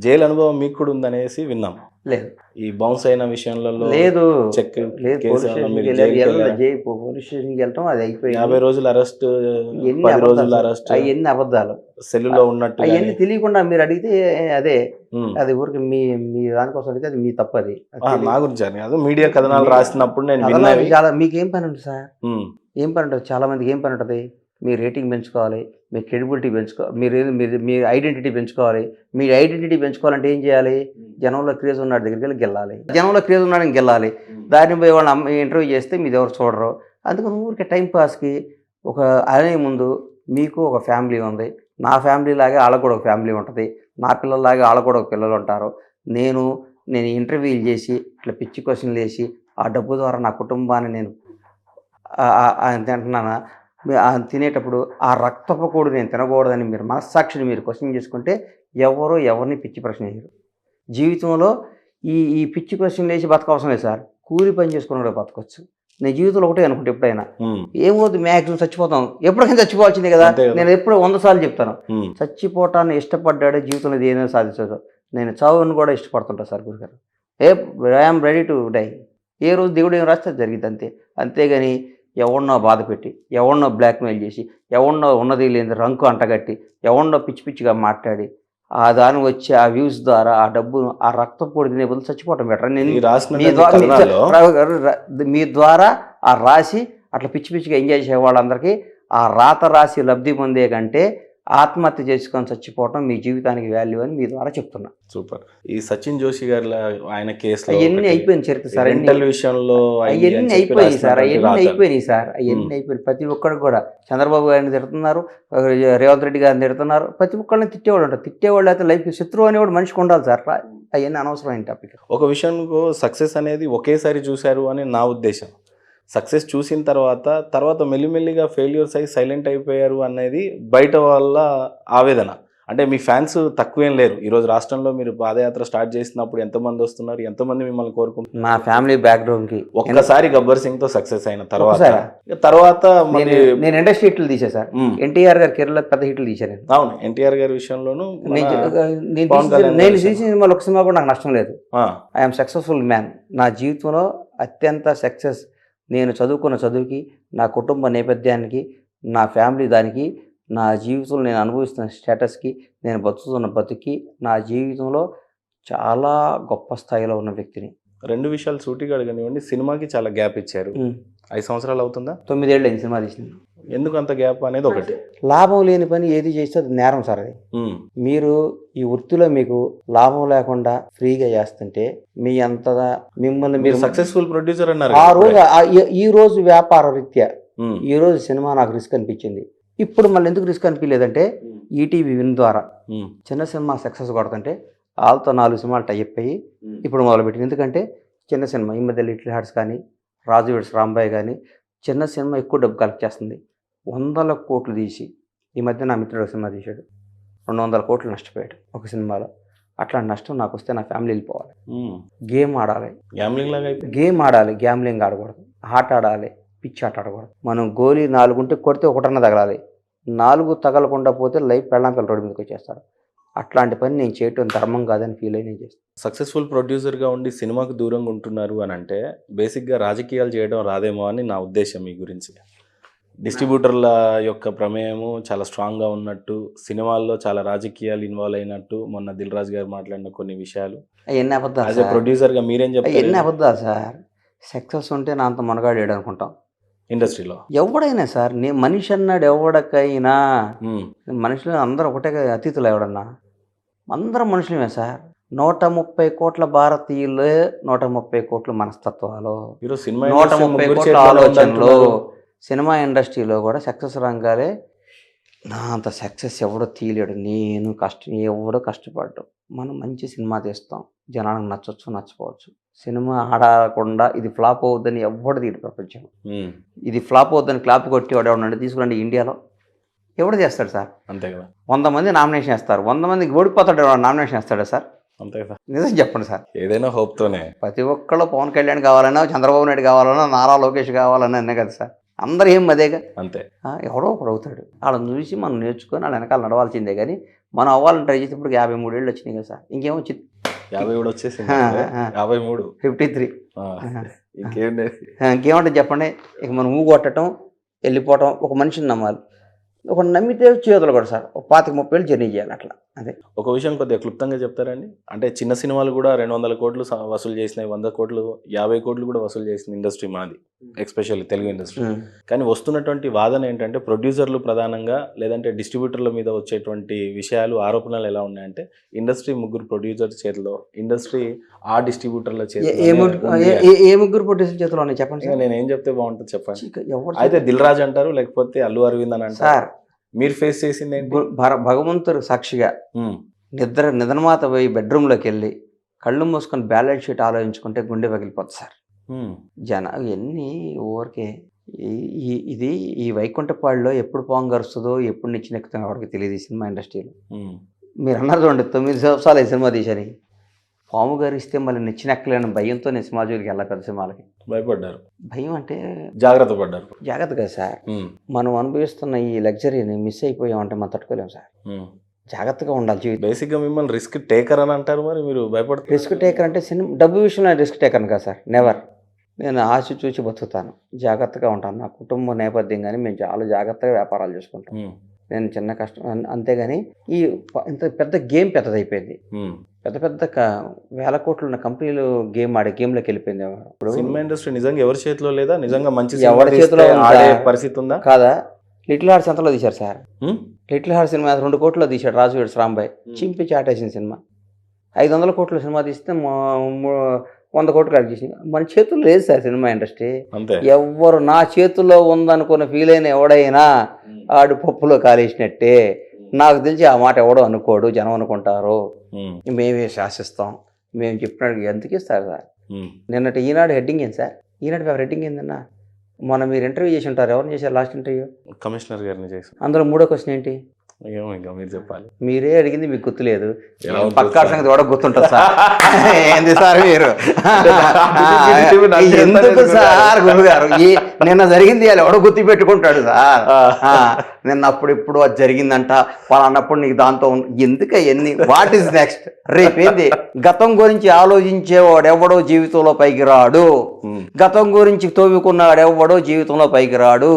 Jail అనుభవం మీకు కూడా ఉందనేసి విన్నాం. లేదు ఈ బౌన్స్ అయిన విషయంలో లేదు చెక్ లేదు కేసు పోలీస్ ఏమన్నా స్టేషన్కి మీరు వెళ్ళారు, జైలుకి వెళ్ళారా? పోలీస్ స్టేషన్కి వెళ్ళటం అది అయిపోయింది. 50 రోజులు అరెస్ట్, ఎన్ని 10 రోజులు అబద్ధాలు అరెస్ట్, అవన్నీ అబద్ధాలు. సెల్లులో ఉన్నట్టు అవన్నీ తెలియకుండా మీరు అడిగితే అదే ఉమ్. అది ఊరికి మీ మీ దానికోసం అడిగితే అది మీ తప్పు. అది నా గురించి అని కాదు, మీడియా కథనాలు రాసినప్పుడు నేను విన్నవి. చాలా మీకేం పని ఉంటుంది సార్? ఉమ్. ఏం పని ఉంటుంది? చాలా మందికి ఏం పని ఉంటుంది? మీ రేటింగ్ పెంచుకోవాలి, మీ క్రెడిబిలిటీ పెంచుకోవాలి, మీరు మీ ఐడెంటిటీ పెంచుకోవాలి. మీ ఐడెంటిటీ పెంచుకోవాలంటే ఏం చేయాలి? జనంలో క్రేజ్ ఉన్నాడు దగ్గరికి వెళ్ళి గెలాలి. జనంలో క్రేజ్ ఉన్నాడని గెలాలి. దాన్ని పోయి వాళ్ళని ఇంటర్వ్యూ చేస్తే మీరు ఎవరు చూడరు. అందుకని ఊరికే టైంపాస్కి ఒక అనే ముందు మీకు ఒక ఫ్యామిలీ ఉంది, నా ఫ్యామిలీ లాగే వాళ్ళకు కూడా ఒక ఫ్యామిలీ ఉంటుంది, నా పిల్లల్లాగే వాళ్ళకు కూడా ఒక పిల్లలు ఉంటారు. నేను ఇంటర్వ్యూలు చేసి ఇట్లా పిచ్చి క్వశ్చన్లు వేసి ఆ డబ్బు ద్వారా నా కుటుంబాన్ని నేను తింటున్నానా? తినేటప్పుడు ఆ రక్తపు కూడు నేను తినకూడదని మీరు మనస్సాక్షిని మీరు క్వశ్చన్ చేసుకుంటే ఎవరిని పిచ్చి ప్రశ్న వేయరు. జీవితంలో ఈ పిచ్చి క్వశ్చన్లు వేసి బతకవసరం లేదు సార్. కూలి పని చేసుకుని కూడా బతకొచ్చు. నేను జీవితంలో ఒకటే అనుకుంటే ఎప్పుడైనా ఏమవుతుంది, మ్యాక్సిమం చచ్చిపోతాం, ఎప్పటికైనా చచ్చిపోవాల్సిందే కదా. నేను ఎప్పుడు 100 సార్లు చెప్తాను, చచ్చిపోవటాన్ని ఇష్టపడ్డాడే జీవితంలో ఏదైనా సాధించదు. నేను చావుని కూడా ఇష్టపడుతుంటాను సార్ గురుగారు. I'm ready to die. ఏ రోజు దేవుడు ఏం రాస్తే జరిగింది అంతేగాని ఎవరినో బాధ పెట్టి, ఎవరినో బ్లాక్మెయిల్ చేసి, ఎవరినో ఉన్నది లేని రంకు అంటగట్టి, ఎవరినో పిచ్చి పిచ్చిగా మాట్లాడి ఆ దాని వచ్చి ఆ వ్యూస్ ద్వారా ఆ డబ్బును ఆ రక్తపోటు తినే బదులు చచ్చిపోవటం బెటర్. నేను మీ ద్వారా ఆ రాసి అట్లా పిచ్చి పిచ్చిగా ఎంజాయ్ చేసే వాళ్ళందరికీ ఆ రాత రాసి లబ్ధి పొందే కంటే ఆత్మహత్య చేసుకొని చచ్చిపోవటం మీ జీవితానికి వాల్యూ అని మీ ద్వారా చెప్తున్నా. సూపర్. ఈ సచిన్ జోషి గారి ఆయన కేసులో అవన్నీ అయిపోయింది చరిత్ర సార్. విషయంలో అవన్నీ అయిపోయినాయి సార్. అవన్నీ అయిపోయినాయి. ప్రతి ఒక్కరికి కూడా చంద్రబాబు గారిని తిడుతున్నారు, రేవంత్ రెడ్డి గారిని తిడుతున్నారు. ప్రతి ఒక్కరిని తిట్టేవాడు ఉంటారు. తిట్టేవాళ్ళు అయితే లైఫ్ శత్రువు అనేవాడు మనిషికి ఉండాలి సార్. అవన్నీ అనవసరమైన టాపిక్. ఒక విషయంలో సక్సెస్ అనేది ఒకేసారి చూశారు అని నా ఉద్దేశం. సక్సెస్ చూసిన తర్వాత మెల్లిమెల్లిగా ఫెయిల్యూర్స్ అయ్యి సైలెంట్ అయిపోయారు అనేది బయట వాళ్ళ ఆవేదన. అంటే మీ ఫ్యాన్స్ తక్కువేం లేరు. ఈరోజు రాష్ట్రంలో మీరు పాదయాత్ర స్టార్ట్ చేసినప్పుడు ఎంతమంది వస్తున్నారు, ఎంతమంది మిమ్మల్ని కోరుకుంటున్నారు? నా ఫ్యామిలీ బ్యాక్గ్రౌండ్కి ఒక్కసారి గబ్బర్ సింగ్ తో సక్సెస్ అయిన తర్వాత నేను ఇండస్ట్రీ హిట్లు తీసా సార్. ఎన్టీఆర్ గారి కెరీర్లో పెద్ద హిట్లు తీశాను. అవును, ఎన్టీఆర్ గారి విషయంలోనూ నేను తీసిన సినిమాలు ఒక సినిమా కూడా నాకు నష్టం లేదు. I'm successful man. నా జీవితంలో అత్యంత సక్సెస్ నేను చదువుకున్న చదువుకి, నా కుటుంబ నేపథ్యానికి, నా ఫ్యామిలీ దానికి, నా జీవితంలో నేను అనుభవిస్తున్న స్టేటస్కి, నేను బతుకుతున్న బతుకి, నా జీవితంలో చాలా గొప్ప స్థాయిలో ఉన్న వ్యక్తిని. 2 విషయాలు సూటిగా అడగనివ్వండి. సినిమాకి చాలా గ్యాప్ ఇచ్చారు. 5 సంవత్సరాలు అవుతుందా? 9 ఏళ్ళు అయింది సినిమా తీసింది. ఎందుకు అంత గ్యాప్ అనేది ఒకటి. లాభం లేని పని ఏది చేస్తే అది నేరం సార్. అది మీరు ఈ వృత్తిలో మీకు లాభం లేకుండా ఫ్రీగా చేస్తుంటే మీ అంతగా మిమ్మల్ని మీరు సక్సెస్ఫుల్ ప్రొడ్యూసర్ అన్నారు. ఆ రోజు ఈ రోజు వ్యాపార రీత్యా ఈ రోజు సినిమా నాకు రిస్క్ అనిపించింది. ఇప్పుడు మళ్ళీ ఎందుకు రిస్క్ అనిపించలేదంటే ఈటీవీ విన్ ద్వారా చిన్న సినిమా సక్సెస్ కొడుతుంటే వాళ్ళతో 4 సినిమాలు టైప్ అయ్యి ఇప్పుడు మొదలుపెట్టింది. ఎందుకంటే చిన్న సినిమా ఈ మధ్య లిటిల్ హార్ట్స్ కానీ, రాజు వెడ్స్ రాంబాయ్ కానీ చిన్న సినిమా ఎక్కువ డబ్బు కలెక్ట్ చేస్తుంది. 100 కోట్లు తీసి ఈ మధ్య నా మిత్రుడు ఒక సినిమా తీశాడు, 200 కోట్లు నష్టపోయాడు ఒక సినిమాలో. అట్లాంటి నష్టం నాకు వస్తే నా ఫ్యామిలీ వెళ్ళిపోవాలి. గేమ్ ఆడాలి, గేమ్ ఆడాలి, గ్యామ్లింగ్ ఆడకూడదు. ఆట ఆడాలి, పిచ్చి ఆట ఆడకూడదు. మనం గోలీ 4 ఉంటే కొడితే 1 తగలాలి. 4 తగలకుండా పోతే లైఫ్ పెళ్ళాం పిల్లల రోడ్డు మీదకి వచ్చేస్తారు. అట్లాంటి పని నేను చేయటం ధర్మం కాదని ఫీల్ అయ్యి నేను చేస్తాను. సక్సెస్ఫుల్ ప్రొడ్యూసర్గా ఉండి సినిమాకు దూరంగా ఉంటున్నారు అని అంటే బేసిక్గా రాజకీయాలు చేయడం రాదేమో అని నా ఉద్దేశం. మీ గురించి డిస్ట్రిబ్యూటర్ల యొక్క ప్రమేయము చాలా స్ట్రాంగ్గా ఉన్నట్టు, సినిమాల్లో చాలా రాజకీయాలు ఇన్వాల్వ్ అయినట్టు మొన్న దిల్ రాజు గారు మాట్లాడిన కొన్ని విషయాలు అవన్నీ అబద్ధాలు. ప్రొడ్యూసర్గా మీరేం చెప్తారు? అవన్నీ అబద్ధాలు సార్. సక్సెస్ ఉంటే నా అంత మనగాడు అనుకుంటాం ఇండస్ట్రీలో. ఎవడైనా సార్, నేను మనిషి అన్నాడు ఎవడకైనా, మనుషులు అందరూ ఒకటే అతిథులు. ఎవడన్నా అందరం మనుషులమే సార్. 130 కోట్ల భారతీయులు, 130 కోట్ల మనస్తత్వాలు, 130 కోట్ల ఆలోచనలు. సినిమా ఇండస్ట్రీలో కూడా సక్సెస్ రంగాలే. నా అంత సక్సెస్ ఎవడో తీయలేడు. నేను ఎవడో కష్టపడ్డాం. మనం మంచి సినిమా తీస్తాం, జనానికి నచ్చవచ్చు నచ్చపోవచ్చు. సినిమా ఆడకుండా ఇది ఫ్లాప్ అవుద్దని ఎవడు తీయడు ప్రపంచం. ఇది ఫ్లాప్ అవుద్దని క్లాప్ కొట్టి వాడు తీసుకురండి ఇండియాలో ఎవడు చేస్తాడు సార్? అంతే కదా. 100 మంది నామినేషన్ వేస్తారు, 100 మందికి ఓడిపోతాడు నామినేషన్ వేస్తాడా సార్? అంతే కదా. నిజం చెప్పండి సార్. ఏదైనా హోప్తోనే. ప్రతి ఒక్కళ్ళు పవన్ కళ్యాణ్ కావాలన్నా, చంద్రబాబు నాయుడు కావాలన్నా, నారా లోకేష్ కావాలన్నా అనే కదా సార్. అందరూ ఏం అదేగా. అంతే. ఎవడో ఒకడు అవుతాడు. వాళ్ళని చూసి మనం నేర్చుకొని వాళ్ళ వెనకాల నడవాల్సిందే. కానీ మనం అవ్వాలని ట్రై చేసేప్పుడు 53 ఏళ్ళు వచ్చినాయి కదా సార్, ఇంకేమో వచ్చింది 50 కూడా వచ్చేసింది 53 53. ఇంకేంటి ఇంకేమంటే చెప్పండి, ఇక మనం ఊ కొట్టడం వెళ్ళిపోవటం, ఒక మనిషిని నమ్మాలి, ఒక నమ్మితే చేతులు కూడా సార్, ఒక 25-30 ఏళ్ళు జర్నీ చేయాలి అట్లా. అదే ఒక విషయం కొద్దిగా క్లుప్తంగా చెప్తారండి. అంటే చిన్న సినిమాలు కూడా 200 కోట్లు వసూలు చేసినాయి, 100 కోట్లు 50 కోట్లు కూడా వసూలు చేసిన ఇండస్ట్రీ మనది, ఎస్పెషల్లీ తెలుగు ఇండస్ట్రీ. కానీ వస్తున్నటువంటి వాదన ఏంటంటే ప్రొడ్యూసర్లు ప్రధానంగా లేదంటే డిస్ట్రిబ్యూటర్ల మీద వచ్చేటువంటి విషయాలు ఆరోపణలు ఎలా ఉన్నాయంటే ఇండస్ట్రీ ముగ్గురు ప్రొడ్యూసర్ చేతిలో, ఇండస్ట్రీ ఆ డిస్ట్రిబ్యూటర్ల చేతిలో. ఏ ముగ్గురు ప్రొడ్యూసర్ చేతిలో ఉన్నాయి చెప్పండి సార్? నేను ఏం చెప్తే బాగుంటుంది చెప్పండి. అయితే దిల్ రాజు అంటారు, లేకపోతే అల్లు అరవింద్ అని అంటారు. సార్ మీరు ఫేస్ చేసింది భగవంతుడు సాక్షిగా నిద్రమాత పోయి బెడ్రూమ్లోకి వెళ్ళి కళ్ళు మూసుకొని బ్యాలెన్స్ షీట్ ఆలోచించుకుంటే గుండె పగిలిపోతుంది సార్. ఎన్ని ఊరికే ఇది ఈ వైకుంఠపాడులో ఎప్పుడు పాము గరుస్తుందో ఎప్పుడు నిచ్చినెక్కుతుందో ఎవరికి తెలియదు ఈ సినిమా ఇండస్ట్రీలో. మీరు అన్నారు చూడండి, 9 సంవత్సరాలు ఈ సినిమా తీశారు, పాము గరిస్తే మళ్ళీ నిచ్చినెక్కలేని భయంతో నేను సినిమా జోలికి వెళ్ళా, పెద్ద సినిమాలకి భయపడ్డారు. భయం అంటే జాగ్రత్త కదా సార్. మనం అనుభవిస్తున్న ఈ లగ్జరీని మిస్ అయిపోయామంటే మనం తట్టుకోలేము సార్. జాగ్రత్తగా ఉండాలి జీవితం. బేసిక్గా మిమ్మల్ని రిస్క్ టేకర్ అని అంటారు, మరి మీరు భయపడతారు? రిస్క్ టేకర్ అంటే సినిమా డబ్బు విషయంలో రిస్క్ టేకర్ కదా సార్, నెవర్. నేను ఆశ చూసి బతుకుతాను, జాగ్రత్తగా ఉంటాను. నా కుటుంబ నేపథ్యం కానీ మేము చాలా జాగ్రత్తగా వ్యాపారాలు చేసుకుంటాం. నేను చిన్న కష్టం అంతేగాని ఈ ఇంత పెద్ద గేమ్ పెద్దదైపోయింది, పెద్ద వేల కోట్లు ఉన్న కంపెనీలు గేమ్లోకి వెళ్ళిపోయింది. ఇప్పుడు సినిమా ఇండస్ట్రీ నిజంగా ఎవరి చేతిలో లేదా, నిజంగా మంచి ఎవరి చేతిలో ఆడే పరిస్థితి ఉందా కాదా? లిటిల్ హార్ట్స్ ఎంతలో తీశారు సార్? లిటిల్ హార్ట్స్ సినిమా 2 కోట్లో తీశాడు రాజు వెడ్స్ రాంబాయ్, చింపి చాటేసిన సినిమా. 500 కోట్ల సినిమా తీస్తే 100 కోట్లు కట్ చేసింది. మన చేతుల్లో లేదు సార్ సినిమా ఇండస్ట్రీ. ఎవ్వరు నా చేతుల్లో ఉందనుకున్న ఫీల్ అయిన ఎవడైనా ఆడు పప్పులో కాలేసినట్టే. నాకు తెలిసి ఆ మాట ఎవడో అనుకోడు, జనం అనుకుంటారు. మేమే శాసిస్తాం, మేము చెప్పినట్టు ఎందుకు ఇస్తారు సార్? నిన్నటి ఈనాడు హెడ్డింగ్ ఏంటి సార్? ఈనాడు పేపర్ హెడ్డింగ్ ఏందన్నా? మొన్న మీరు ఇంటర్వ్యూ చేసి ఉంటారు, ఎవరిని చేశారు లాస్ట్ ఇంటర్వ్యూ? కమిషనర్ గారిని చేశారు. అందులో 3వ క్వశ్చన్ ఏంటి? ఏమో ఇంకా మీరు చెప్పాలి. మీరే అడిగింది మీకు గుర్తులేదు, పక్కా సంగతి కూడా గుర్తుంటుంది సార్. ఏంది సార్ మీరు ఎందుకు సార్ గురుగారు? నిన్న జరిగింది ఎవడో గుర్తు పెట్టుకుంటాడు సార్. నిన్న అప్పుడు ఇప్పుడు అది జరిగిందంట అన్నప్పుడు నీకు దాంతో ఎందుకు ఎన్ని వాట్ ఈస్ నెక్స్ట్? రేపేంది? గతం గురించి ఆలోచించేవాడు ఎవడో జీవితంలో పైకి రాడు, గతం గురించి తోవుకున్నాడు ఎవడో జీవితంలో పైకి రాడు.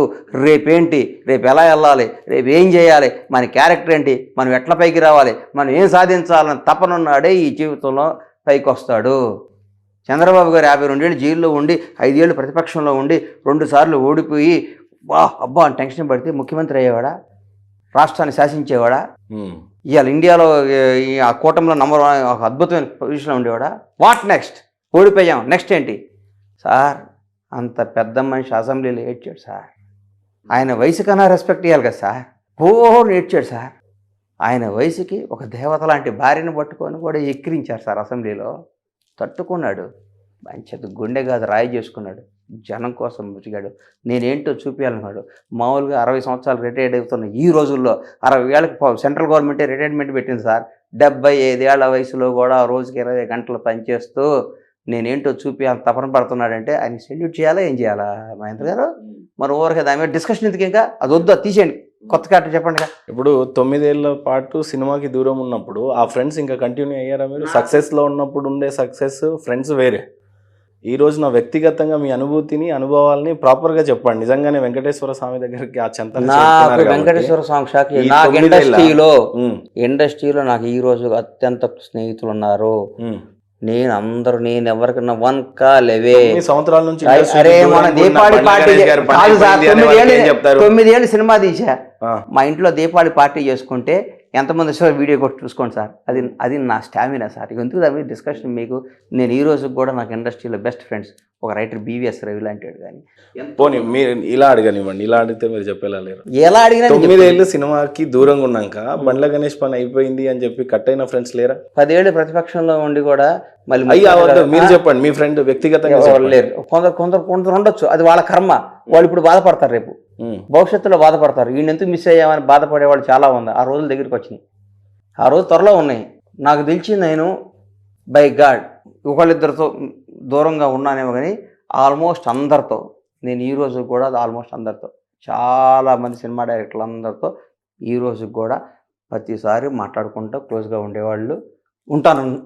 రేపేంటి? రేపు ఎలా వెళ్ళాలి, రేపు ఏం చేయాలి, మన క్యారెక్టర్ ఏంటి, మనం ఎట్లా పైకి రావాలి, మనం ఏం సాధించాలని తపనున్నాడే ఈ జీవితంలో పైకి వస్తాడు. చంద్రబాబు గారు 52 ఏళ్ళు జైల్లో ఉండి 5 ఏళ్ళు ప్రతిపక్షంలో ఉండి 2 సార్లు ఓడిపోయి అబ్బా అని టెన్షన్ పడితే ముఖ్యమంత్రి అయ్యేవాడా? రాష్ట్రాన్ని శాసించేవాడా? ఇవాళ ఇండియాలో ఆ కూటమిలో నంబర్ 1 ఒక అద్భుతమైన పొజిషన్లో ఉండేవాడా? What next? ఓడిపోయాం, నెక్స్ట్ ఏంటి సార్? అంత పెద్ద మనిషి అసెంబ్లీలో ఏడ్చాడు సార్. ఆయన వయసు కన్నా రెస్పెక్ట్ ఇవ్వాలి కదా సార్. ఏడ్చాడు సార్. ఆయన వయసుకి ఒక దేవత లాంటి భార్యను పట్టుకొని కూడా ఎక్కిరించారు సార్ అసెంబ్లీలో. తట్టుకున్నాడు, మంచి గుండె కాదు రాయి చేసుకున్నాడు, జనం కోసం బతికాడు. నేనేంటో చూపించాలన్నాడు. మామూలుగా 60 సంవత్సరాలు రిటైర్డ్ అవుతున్న ఈ రోజుల్లో 60 ఏళ్ళకి సెంట్రల్ గవర్నమెంటే రిటైర్మెంట్ పెట్టింది సార్. 75 ఏళ్ల వయసులో కూడా రోజుకి 20 గంటలు పనిచేస్తూ నేనేంటో చూపించాలని తపన పడుతున్నాడంటే ఆయన సెల్యూట్ చేయాలా, ఏం చేయాలా మహేంద్ర గారు? మరి ఓవర్ దాని మీద డిస్కషన్ ఎందుకు? ఇంకా అది వద్దు, అది తీసేయండి, కొత్త క్యారెక్టర్ చెప్పండి. ఇప్పుడు 9 ఏళ్ల పాటు సినిమాకి దూరం ఉన్నప్పుడు ఆ ఫ్రెండ్స్ ఇంకా కంటిన్యూ అయ్యారా మీరు? సక్సెస్లో ఉన్నప్పుడు ఉండే సక్సెస్ ఫ్రెండ్స్ వేరే. ఈ రోజు నా వ్యక్తిగతంగా మీ అనుభూతిని, అనుభవాలని ప్రాపర్గా చెప్పండి. నిజంగానే వెంకటేశ్వర స్వామి దగ్గరికి ఆ చెంత వెంకటేశ్వర స్వామి షాక్. నాకు ఇండస్ట్రీలో నాకు ఈ రోజు అత్యంత స్నేహితులు ఉన్నారు. నేను ఎవరికన్నా 1 కాల్ అవే. సంవత్సరాల నుంచి అరే మన దీపావళి పార్టీ 9 ఏళ్ళు సినిమా తీసా. మా ఇంట్లో దీపావళి పార్టీ చేసుకుంటే ఎంతమంది సార్ వీడియో కొట్టి చూసుకోండి సార్. అది నా స్టామినా సార్. ఎందుకు దాని డిస్కషన్ మీకు? నేను ఈ రోజు కూడా నాకు ఇండస్ట్రీలో బెస్ట్ ఫ్రెండ్స్ ఒక రైటర్ BVS రవి లాంటి కానీ. పోనీ మీరు ఇలా అడగనివ్వండి, ఇలా అడిగితే మీరు చెప్పేలా లేరు. ఎలా అడిగినా 9 ఏళ్ళు సినిమాకి దూరంగా ఉన్నాక బండ్ల గణేష్ పని అయిపోయింది అని చెప్పి కట్ అయిన ఫ్రెండ్స్ లేరా? 10 ఏళ్ళు ప్రతిపక్షంలో ఉండి కూడా మళ్ళీ మీరు చెప్పండి, మీ ఫ్రెండ్ వ్యక్తిగతంగా లేరు. కొందరు ఉండొచ్చు, అది వాళ్ళ కర్మ. వాళ్ళు ఇప్పుడు బాధపడతారు, రేపు భవిష్యత్తులో బాధపడతారు. ఈయన ఎందుకు మిస్ అయ్యామని బాధపడేవాళ్ళు చాలా ఉంది. ఆ రోజుల దగ్గరికి వచ్చినాయి, ఆ రోజు త్వరలో ఉన్నాయి. నాకు తెలిసి నేను బై గాడ్ ఒకళ్ళిద్దరితో దూరంగా ఉన్నానేమో కానీ ఆల్మోస్ట్ అందరితో నేను ఈ రోజు కూడా ఆల్మోస్ట్ అందరితో, చాలామంది సినిమా డైరెక్టర్లు అందరితో ఈ రోజు కూడా ప్రతిసారి మాట్లాడుకుంటూ క్లోజ్గా ఉండేవాళ్ళు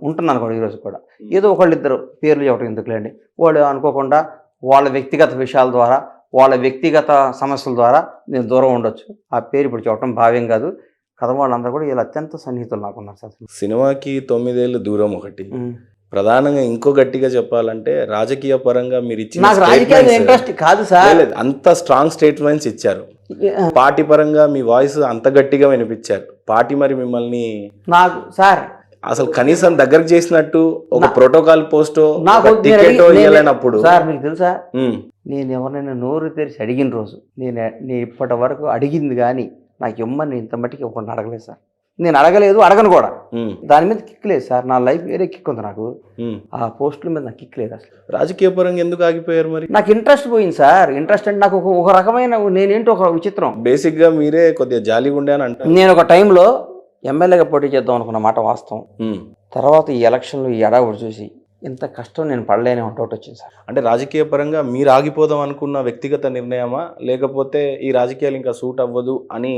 ఉంటున్నాను కూడా ఈరోజు కూడా. ఏదో ఒకళ్ళిద్దరు పేర్లు చెప్పడం ఎందుకులేండి, వాళ్ళు అనుకోకుండా వాళ్ళ వ్యక్తిగత విషయాల ద్వారా, వాళ్ళ వ్యక్తిగత సమస్యల ద్వారా నేను దూరం ఉండొచ్చు. ఆ పేరు ఇప్పుడు చెప్పడం భావ్యం కాదు. కథ వాళ్ళందరూ కూడా వీళ్ళు అత్యంత సన్నిహితులు నాకున్నారు సార్. సినిమాకి 9 ఏళ్ళు దూరం ఒకటి, ప్రధానంగా ఇంకో గట్టిగా చెప్పాలంటే రాజకీయ పరంగా మీరు ఇచ్చిన నాకు రాజకీయాలు ఇంట్రెస్ట్ కాదు సార్. అంత స్ట్రాంగ్ స్టేట్మెంట్స్ ఇచ్చారు. పార్టీ పరంగా మీ వాయిస్ అంత గట్టిగా వినిపించారు. పార్టీ మరి మిమ్మల్ని నాకు సార్ అసలు కనీసం దగ్గరకు చేసినట్టు ఒక ప్రోటోకాల్ పోస్ట్ నాకు టికెట్ ఇవ్వలేనప్పుడు సార్, మీకు తెలుసా, నేను ఎవరినైనా నోరు తెరిచి అడిగిన రోజు నేను ఇప్పటి వరకు అడిగింది కానీ నాకు ఇమ్మని ఇంత మట్టికి ఒకరిని అడగలేదు సార్. నేను అడగలేదు, అడగను కూడా. దాని మీద కిక్ లేదు సార్. నా లైఫ్ వేరే కిక్ ఉంది నాకు. ఆ పోస్టుల మీద నాకు కిక్ లేదు అసలు. రాజకీయ పరంగా ఎందుకు ఆగిపోయారు మరి? నాకు ఇంట్రెస్ట్ పోయింది సార్. ఇంట్రెస్ట్ అంటే నాకు ఒక రకమైన నేనేంటో ఒక విచిత్రం. బేసిక్ గా మీరే కొద్దిగా జాలీగా ఉండే అని అంటారు. నేను ఒక టైంలో ఎమ్మెల్యేగా పోటీ చేద్దాం అనుకున్న మాట వాస్తవం. తర్వాత ఈ ఎలక్షన్లు ఈ ఎడావుడు చూసి ఇంత కష్టం నేను పడలేని డౌట్ వచ్చింది సార్. అంటే రాజకీయ పరంగా మీరు ఆగిపోదాం అనుకున్న వ్యక్తిగత నిర్ణయమా, లేకపోతే ఈ రాజకీయాలు ఇంకా సూట్ అవ్వదు అని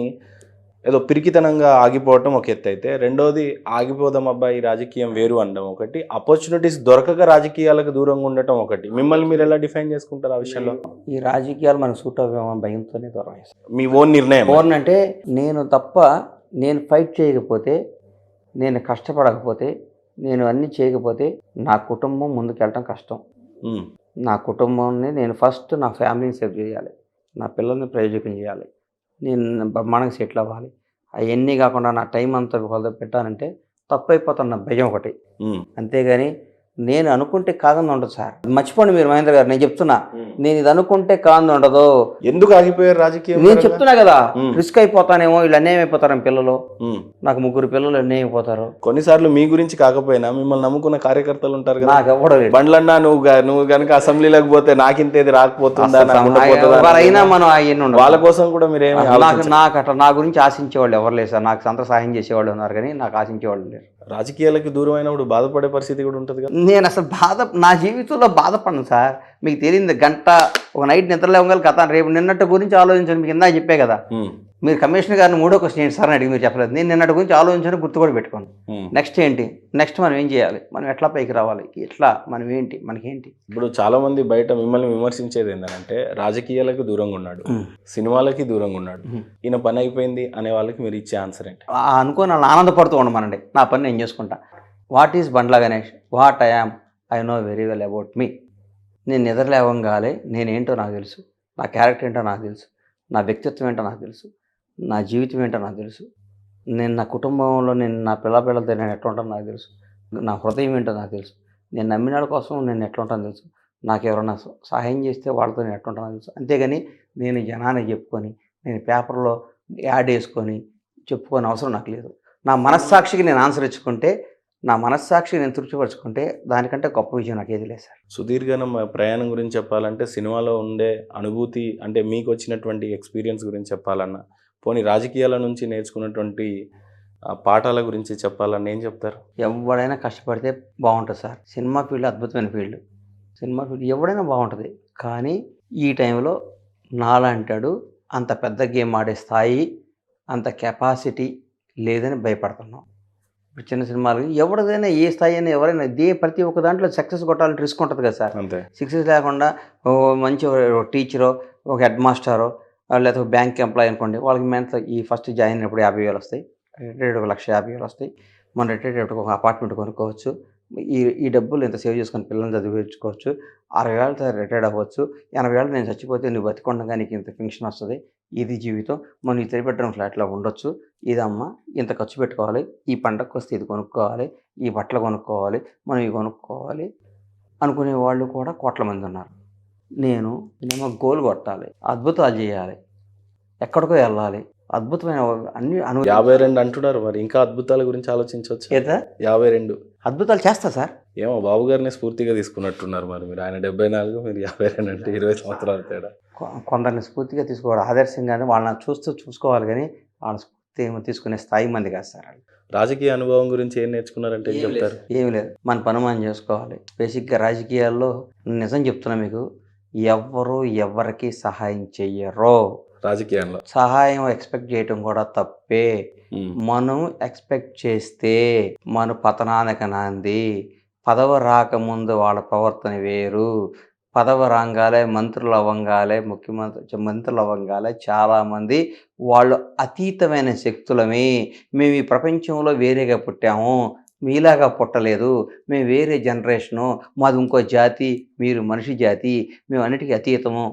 ఏదో పిరికితనంగా ఆగిపోవటం ఒక ఎత్తు అయితే, రెండోది ఆగిపోదాం అబ్బాయి ఈ రాజకీయం వేరు అనడం ఒకటి, ఆపర్చునిటీస్ దొరకక రాజకీయాలకు దూరంగా ఉండటం ఒకటి. మిమ్మల్ని మీరు ఎలా డిఫైన్ చేసుకుంటారు ఆ విషయంలో? ఈ రాజకీయాలు మనకు సూట్ అవ్వేమో భయంతోనే దూరం చేస్తాను. మీ ఓన్ నిర్ణయం? ఓన్ అంటే నేను ఫైట్ చేయకపోతే, నేను కష్టపడకపోతే, నేను అన్నీ చేయకపోతే నా కుటుంబం ముందుకెళ్ళటం కష్టం. నా కుటుంబాన్ని నేను ఫస్ట్ నా ఫ్యామిలీని సేవ్ చేయాలి, నా పిల్లల్ని ప్రయోజకం చేయాలి, నేను బ్రహ్మాండంగా సెటిల్ అవ్వాలి. అవన్నీ కాకుండా నా టైం అంతా పెట్టానంటే తప్పు అయిపోతాను నా భయం ఒకటి. అంతేగాని నేను అనుకుంటే కాదని ఉండదు సార్. మర్చిపోండి మీరు మహేంద్ర గారు, నేను చెప్తున్నా, నేను ఇది అనుకుంటే కాదని ఉండదు. ఎందుకు ఆగిపోయారు రాజకీయం? నేను చెప్తున్నా కదా, రిస్క్ అయిపోతానేమో, వీళ్ళు అన్యాయం అయిపోతారు పిల్లలు. నాకు 3 పిల్లలు అన్యాయం అయిపోతారు. కొన్నిసార్లు మీ గురించి కాకపోయినా మిమ్మల్ని నమ్ముకున్న కార్యకర్తలు ఉంటారు కదా. నాకు ఎవడో బండ్లన్నా నువ్వు కనుక అసెంబ్లీలోకి పోతే నాకింతేది రాకపోతుందా, అయినా మనం అవన్నీ వాళ్ళ కోసం కూడా మీరేమి నాకు అట్లా నా గురించి ఆశించేవాళ్ళు ఎవరు లేరు సార్. నాకు సంత సహాయం చేసేవాళ్ళు ఉన్నారు కానీ నాకు ఆశించేవాళ్ళు లేరు. రాజకీయాలకి దూరం అయినప్పుడు బాధపడే పరిస్థితి కూడా ఉంటుంది కదా. నేను అసలు నా జీవితంలో బాధపడను సార్. మీకు తెలియదు, గంట ఒక నైట్ నిద్రలేవగల కథ రేపు నిన్నటి గురించి ఆలోచించండి. మీకు ఇందాక చెప్పే కదా, మీరు కమిషనర్ గారిని 3వ క్వశ్చన్ ఏంటి సార్ అని అడిగి మీరు చెప్పలేదు. నేను నిన్నటి గురించి ఆలోచించని గుర్తు కూడా పెట్టుకోండి. నెక్స్ట్ ఏంటి, నెక్స్ట్ మనం ఏం చేయాలి, మనం ఎట్లా పైకి రావాలి, ఎట్లా మనం ఏంటి, మనకేంటి. ఇప్పుడు చాలా మంది బయట మిమ్మల్ని విమర్శించేది ఏంటంటే రాజకీయాలకు దూరంగా ఉన్నాడు, సినిమాలకి దూరంగా ఉన్నాడు, ఈయన పని అయిపోయింది అనే వాళ్ళకి మీరు ఇచ్చే ఆన్సర్ ఏంటి? అనుకోని వాళ్ళు ఆనందపడుతూ ఉండమనండి, నా పని నేను చేసుకుంటా. What is Bandla Ganesh, what I am, I know very well about me. నేను నిద్రలేవంగానే నేనేంటో నాకు తెలుసు, నా క్యారెక్టర్ ఏంటో నాకు తెలుసు, నా వ్యక్తిత్వం ఏంటో నాకు తెలుసు, నా జీవితం ఏంటో నాకు తెలుసు, నేను నా కుటుంబంలో నా పిల్లలతో నేను ఎట్లా ఉంటానో నాకు తెలుసు, నా హృదయం ఏంటో నాకు తెలుసు, నేను నమ్మిన వాళ్ళ కోసం నేను ఎట్లా ఉంటానో తెలుసు, నాకు ఎవరైనా సహాయం చేస్తే వాళ్ళతో నేను ఎట్లా ఉంటానో తెలుసు. అంతేగాని నేను జనానికి చెప్పుకొని, నేను పేపర్లో యాడ్ వేసుకొని చెప్పుకోని అవసరం నాకు లేదు. నా మనస్సాక్షికి నేను ఆన్సర్ ఇచ్చుకుంటే, నా మనస్సాక్షికి నేను తృప్తిపరచుకుంటే దానికంటే గొప్ప విజయం నాకు ఏది లేదు సార్. సుదీర్ఘ ప్రయాణం గురించి చెప్పాలంటే, సినిమాలో ఉండే అనుభూతి అంటే మీకు వచ్చినటువంటి ఎక్స్పీరియన్స్ గురించి చెప్పాలన్నా, పోనీ రాజకీయాల నుంచి నేర్చుకున్నటువంటి పాఠాల గురించి చెప్పాలన్నా ఏం చెప్తారు? ఎవడైనా కష్టపడితే బాగుంటుంది సార్. సినిమా ఫీల్డ్ అద్భుతమైన ఫీల్డ్. సినిమా ఫీల్డ్ ఎవడైనా బాగుంటుంది. కానీ ఈ టైంలో నాలంటాడు అంత పెద్ద గేమ్ ఆడే స్థాయి, అంత కెపాసిటీ లేదని భయపడుతున్నాం. ఇప్పుడు చిన్న సినిమాలు ఎవరిదైనా ఏ స్థాయి అయినా ఎవరైనా ప్రతి ఒక్క దాంట్లో సక్సెస్ కొట్టాలని రిస్క్ ఉంటుంది కదా సార్. సక్సెస్ లేకుండా మంచి టీచరో, ఒక హెడ్ మాస్టరో, లేకపోతే ఒక బ్యాంక్ ఎంప్లాయీ అనుకోండి, వాళ్ళకి మెంత ఈ ఫస్ట్ జాయిన్ అయినప్పుడు 50,000 వస్తాయి, రిటైర్డ్ 1,50,000 వస్తాయి. మనం రిటైర్డ్ అయినప్పుడు ఒక అపార్ట్మెంట్ కొనుక్కోవచ్చు. ఈ డబ్బులు ఇంత సేవ్ చేసుకొని పిల్లల్ని చదివించుకోవచ్చు. 60,000 రిటైర్డ్ అవ్వచ్చు. 80,000 నేను చచ్చిపోతే నువ్వు బతికొండగా నీకు ఇంత పెన్షన్ వస్తుంది. ఇది జీవితం. మనం ఈ 3 బెడ్రూమ్ ఫ్లాట్లో ఉండొచ్చు. ఇదమ్మా ఇంత ఖర్చు పెట్టుకోవాలి, ఈ పండగకు వస్తే ఇది కొనుక్కోవాలి, ఈ బట్టలు కొనుక్కోవాలి, మనం ఇవి కొనుక్కోవాలి అనుకునే వాళ్ళు కూడా కోట్ల మంది ఉన్నారు. నేను గోల్ కొట్టాలి, అద్భుతాలు చేయాలి, ఎక్కడికో వెళ్ళాలి, అద్భుతమైన అన్ని 52 అంటున్నారు. మరి ఇంకా అద్భుతాల గురించి ఆలోచించవచ్చు. 52 అద్భుతాలు చేస్తా సార్. ఏమో బాబు గారిని స్ఫూర్తిగా తీసుకున్నట్టున్నారు. మరి మీరు ఆయన 74, మీరు 52 అంటే 20 సంవత్సరాల తేడా. కొందరిని స్ఫూర్తిగా తీసుకోవాలి, ఆదర్శంగానే వాళ్ళని చూసుకోవాలి. కానీ వాళ్ళ స్ఫూర్తి తీసుకునే స్థాయి మంది కాదు సార్. రాజకీయ అనుభవం గురించి ఏం నేర్చుకున్నారంటే ఏం చెప్తారు? ఏమి లేదు, మన పని మనం చేసుకోవాలి. బేసిక్గా రాజకీయాల్లో నిజం చెప్తున్నా మీకు, ఎవ్వరు ఎవరికి సహాయం చెయ్యరు. రాజకీయంలో సహాయం ఎక్స్పెక్ట్ చేయటం కూడా తప్పే. మనం ఎక్స్పెక్ట్ చేస్తే మన పతనానికి నాంది. పదవి రాకముందు వాళ్ళ ప్రవర్తన వేరు, పదవి రాగాలే మంత్రులు అవ్వంగాలే మంత్రులు అవ్వంగాలే చాలామంది వాళ్ళు అతీతమైన శక్తులమే, మేము ఈ ప్రపంచంలో వేరేగా పుట్టాము, మీలాగా పుట్టలేదు, మేము వేరే జనరేషను, మాది ఇంకో జాతి, మీరు మనిషి జాతి, మేము అన్నిటికీ అతీతము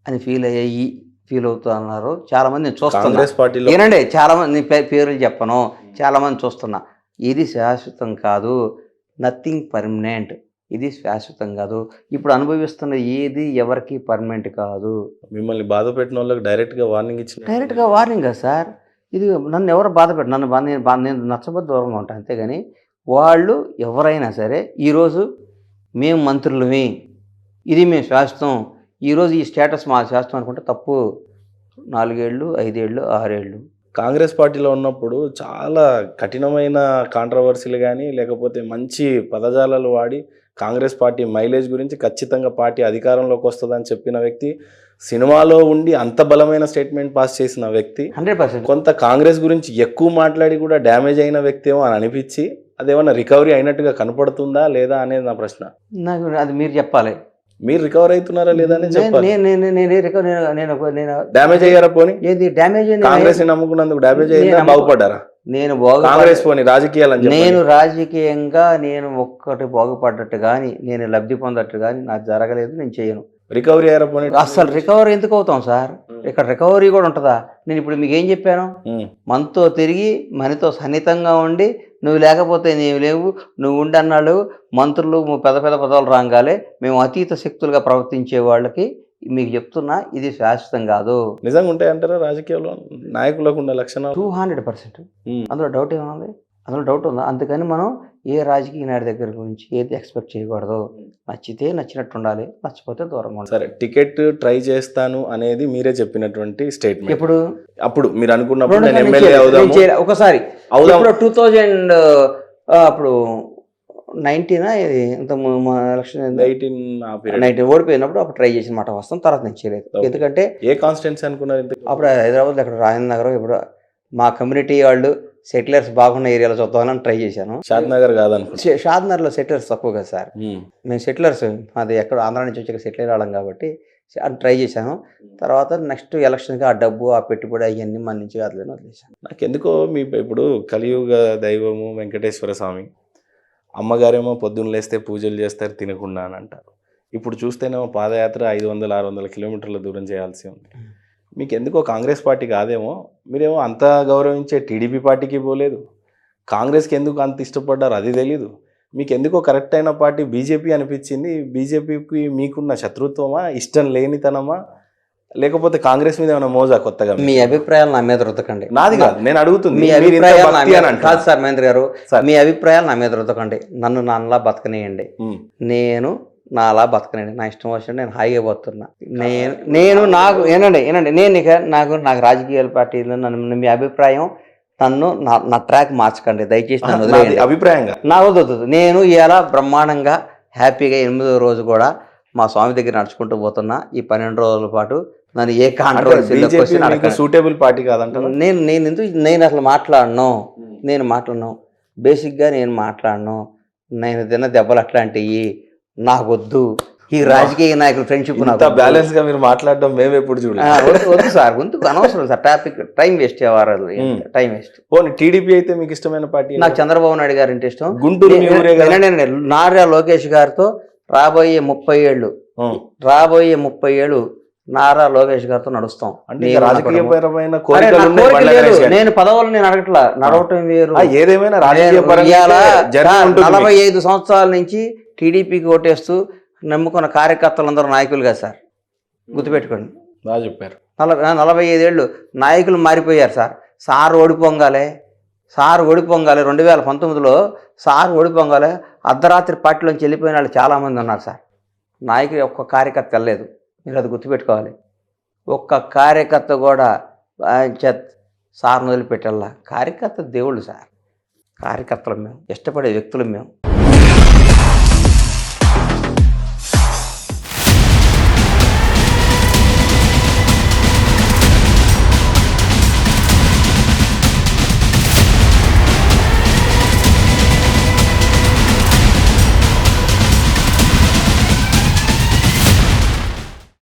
అని ఫీల్ అవుతూ అన్నారు చాలామంది. నేను చూస్తున్నా, ఏనండి చాలామంది పేర్లు చెప్పను, చాలామంది చూస్తున్నా. ఇది శాశ్వతం కాదు, నథింగ్ పర్మనెంట్, ఇది శాశ్వతం కాదు. ఇప్పుడు అనుభవిస్తున్న ఏది ఎవరికి పర్మనెంట్ కాదు. మిమ్మల్ని బాధ పెట్టిన వాళ్ళకి డైరెక్ట్గా వార్నింగ్ సార్. ఇది నన్ను ఎవరు బాధ పెట్టు, నేను నచ్చబద్ద దూరంగా ఉంటాను అంతేగాని వాళ్ళు ఎవరైనా సరే ఈరోజు మేము మంత్రులమే, ఇది మేము శాశ్వతం, ఈరోజు ఈ స్టేటస్ మా శాశ్వతం అనుకుంటే తప్పు. 4 ఏళ్ళు 5 ఏళ్ళు 6 ఏళ్ళు కాంగ్రెస్ పార్టీలో ఉన్నప్పుడు చాలా కఠినమైన కాంట్రవర్సీలు కానీ లేకపోతే మంచి పదజాలాలు వాడి కాంగ్రెస్ పార్టీ మైలేజ్ గురించి ఖచ్చితంగా పార్టీ అధికారంలోకి వస్తుందని చెప్పిన వ్యక్తి, సినిమాలో ఉండి అంత బలమైన స్టేట్మెంట్ పాస్ చేసిన వ్యక్తి, 100%. కొంత కాంగ్రెస్ గురించి ఎక్కువ మాట్లాడి కూడా డ్యామేజ్ అయిన వ్యక్తి ఏమో అని అనిపించి అదేమన్నా రికవరీ అయినట్టుగా కనపడుతుందా లేదా అనేది నా ప్రశ్న. నాకు అది మీరు చెప్పాలి. మీరు రికవర్ అవుతున్నారా లేదా అని చెప్పాలి. నేను డ్యామేజ్ అయ్యారా పోనీ? ఏది డ్యామేజ్? కాంగ్రెస్ నమ్ముకున్నందుకు డ్యామేజ్ అయ్యిందా, బాగుపడ్డారా? కాంగ్రెస్ పోనీ రాజకీయాలు నేను రాజకీయంగా నేను ఒక్కటి బాగుపడ్డట్టు కానీ నేను లబ్ధి పొందట్టు కానీ నాకు జరగలేదు, నేను చేయను. రికవరీ అయ్యారా పోనీ? అసలు రికవరీ ఎందుకు అవుతాం సార్? ఇక్కడ రికవరీ కూడా ఉంటుందా? నేను ఇప్పుడు మీకు ఏం చెప్పాను, మనతో తిరిగి మనతో సన్నిహితంగా ఉండి నువ్వు లేకపోతే నీవు లేవు, నువ్వు ఉండి అన్నాడు మంత్రులు పెద్ద పెద్ద పదవులు రాగాలే మేము అతీత శక్తులుగా ప్రవర్తించే వాళ్ళకి మీకు చెప్తున్నా, ఇది శాశ్వతం కాదు. నిజంగా ఉంటాయంటారా రాజకీయాల్లో నాయకులకు ఉన్న లక్షణాలు? 200%. అందులో డౌట్ ఏముంది? అందులో డౌట్ ఉందా? అందుకని మనం ఏ రాజకీయ నాయకుడి దగ్గర గురించి ఏది ఎక్స్పెక్ట్ చేయకూడదు. నచ్చితే నచ్చినట్టు ఉండాలి, నచ్చిపోతే దూరంగా ఉండాలి. సరే, టికెట్ ట్రై చేస్తాను అనేది మీరే చెప్పినటువంటి స్టేట్మెంట్. ఇప్పుడు అప్పుడు మీరు అనుకున్నప్పుడు నేను ఎమ్మెల్యే అవుదాము ఒకసారి 2000 అప్పుడు 19 ఇది ఇంత ఎలక్షన్ 19 ఓడిపోయినప్పుడు అప్పుడు ట్రై చేసిన మాట వస్తాం. తర్వాత నేను చేయలేదు. ఎందుకంటే ఏ కాన్స్టిట్యున్సీ అనుకున్నారు? అప్పుడు హైదరాబాద్ అక్కడ రాజేంద్ర నగరం, ఇప్పుడు మా కమ్యూనిటీ వాళ్ళు సెటిలర్స్ బాగున్న ఏరియాలో చూద్దామని ట్రై చేశాను. షాద్నగర్ కాదనుకో, షాద్నగర్లో సెటిలర్స్ తక్కువ కదా సార్. మేము సెటిలర్స్ అది ఎక్కడ ఆంధ్ర నుంచి వచ్చి సెటిల్ రావడం కాబట్టి అది ట్రై చేశాను. తర్వాత నెక్స్ట్ ఎలక్షన్కి ఆ డబ్బు ఆ పెట్టుబడి అవన్నీ మన నుంచి కాదులేని వదిలేశాను. నాకు ఎందుకో మీ ఇప్పుడు కలియుగ దైవము వెంకటేశ్వర స్వామి, అమ్మగారేమో పొద్దున్న లేస్తే పూజలు చేస్తారు తినకుండా అని అంటారు. ఇప్పుడు చూస్తేనేమో పాదయాత్ర 500-600 కిలోమీటర్ల దూరం చేయాల్సి ఉంది. మీకు ఎందుకో కాంగ్రెస్ పార్టీ కాదేమో, మీరేమో అంత గౌరవించే టీడీపీ పార్టీకి పోలేదు, కాంగ్రెస్కి ఎందుకు అంత ఇష్టపడ్డారు అది తెలీదు. మీకు ఎందుకో కరెక్ట్ అయిన పార్టీ బీజేపీ అనిపించింది. బీజేపీకి మీకున్న శత్రుత్వమా, ఇష్టం లేనితనమా, లేకపోతే కాంగ్రెస్ మీద ఏమైనా మోజా కొత్తగా? మీ అభిప్రాయాలు నా మీద రుద్దకండి. నాది కాదు, నేను అడుగుతుంది. మీ అభిప్రాయాలు కాదు సార్ మహేంద్ర గారు, మీ అభిప్రాయాలు నా మీద రుద్దకండి. నన్ను నాన్నలా బతకనేయండి, నేను నాలా బతకనండి, నా ఇష్టం వచ్చినట్టు నేను హాయిగా పోతున్నా. నేను నాకు ఏనండి నాకు రాజకీయాల పార్టీలో నన్ను మీ అభిప్రాయం నన్ను నా ట్రాక్ మార్చకండి దయచేసి. నన్ను వదిలేయండి. అభిప్రాయంగా నా వద్దు. నేను ఇలా బ్రహ్మాండంగా హ్యాపీగా 8వ రోజు కూడా మా స్వామి దగ్గర నడుచుకుంటూ పోతున్నా. ఈ 12 రోజుల పాటు నన్ను ఏ కాంట్రవర్సీ సూటబుల్ పార్టీ కాదంట. నేను అసలు మాట్లాడను. బేసిక్గా నేను మాట్లాడను. నేను తిన్న దెబ్బలు అట్లాంటివి నాకొద్దు. ఈ రాజకీయ నాయకులు ఫ్రెండ్షిప్ బ్యాలెన్స్ గా మీరు మాట్లాడడం మేము ఎప్పుడు చూడలేదు. వద్దు సార్, అనవసరం సార్ టాపిక్, టైం వేస్ట్ అవ్వాలి, టైం వేస్ట్. పోనీ టీడీపీ అయితే మీకు ఇష్టమైన పార్టీ? నాకు చంద్రబాబు నాయుడు గారు అంటే ఇష్టం. గుంటూరు నారా లోకేష్ గారితో రాబోయే 30 ఏళ్ళు నారా లోకేష్ గారితో నడుస్తాం. రాజకీయపరమైన నేను పదవులు నేను అడగట్లా, నడవటం వేరు. ఏదేమైనా 45 సంవత్సరాల నుంచి టీడీపీకి ఓటేస్తూ నమ్ముకున్న కార్యకర్తలందరూ నాయకులు కదా సార్, గుర్తుపెట్టుకోండి. బాగా చెప్పారు. 45 ఏళ్ళు నాయకులు మారిపోయారు సార్. సార్ ఓడిపోగాలే 2019లో సార్ ఓడిపోగాలే అర్ధరాత్రి పార్టీలోంచి వెళ్ళిపోయిన వాళ్ళు చాలామంది ఉన్నారు సార్. నాయకులు ఒక్క కార్యకర్త వెళ్ళలేదు, మీరు అది గుర్తుపెట్టుకోవాలి. ఒక్క కార్యకర్త కూడా సార్ను వదిలిపెట్టల్లా. కార్యకర్త దేవుళ్ళు సార్, కార్యకర్తలు మేము, ఇష్టపడే వ్యక్తులు మేము.